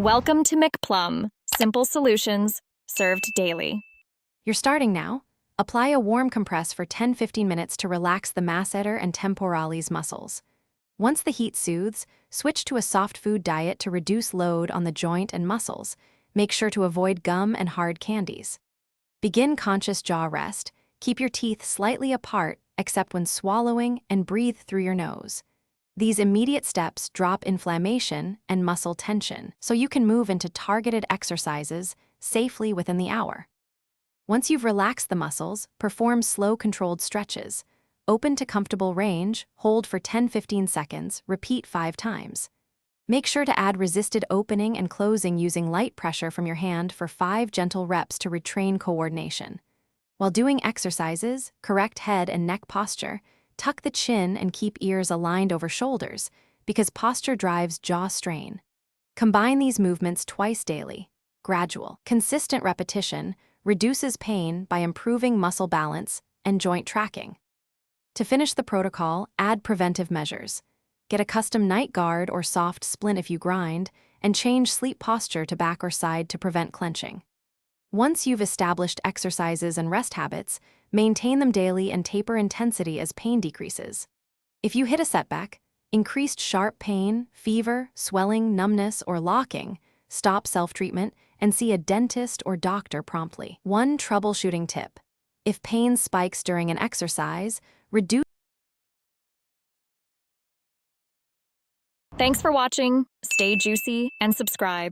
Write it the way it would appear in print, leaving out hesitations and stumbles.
Welcome to McPlum, simple solutions served daily. You're starting now. Apply a warm compress for 10-15 minutes to relax the masseter and temporalis muscles. Once the heat soothes, switch to a soft food diet to reduce load on the joint and muscles. Make sure to avoid gum and hard candies. Begin conscious jaw rest. Keep your teeth slightly apart except when swallowing and breathe through your nose. These immediate steps drop inflammation and muscle tension, so you can move into targeted exercises safely within the hour. Once you've relaxed the muscles, perform slow controlled stretches. Open to comfortable range, hold for 10-15 seconds, repeat 5 times. Make sure to add resisted opening and closing using light pressure from your hand for 5 gentle reps to retrain coordination. While doing exercises, correct head and neck posture. Tuck the chin and keep ears aligned over shoulders, because posture drives jaw strain. Combine these movements twice daily. Gradual, consistent repetition reduces pain by improving muscle balance and joint tracking. To finish the protocol, add preventive measures. Get a custom night guard or soft splint if you grind, and change sleep posture to back or side to prevent clenching. Once you've established exercises and rest habits, maintain them daily and taper intensity as pain decreases. If you hit a setback, increased sharp pain, fever, swelling, numbness, or locking, stop self-treatment and see a dentist or doctor promptly. One troubleshooting tip: if pain spikes during an exercise, reduce. Thanks for watching. Stay juicy and subscribe.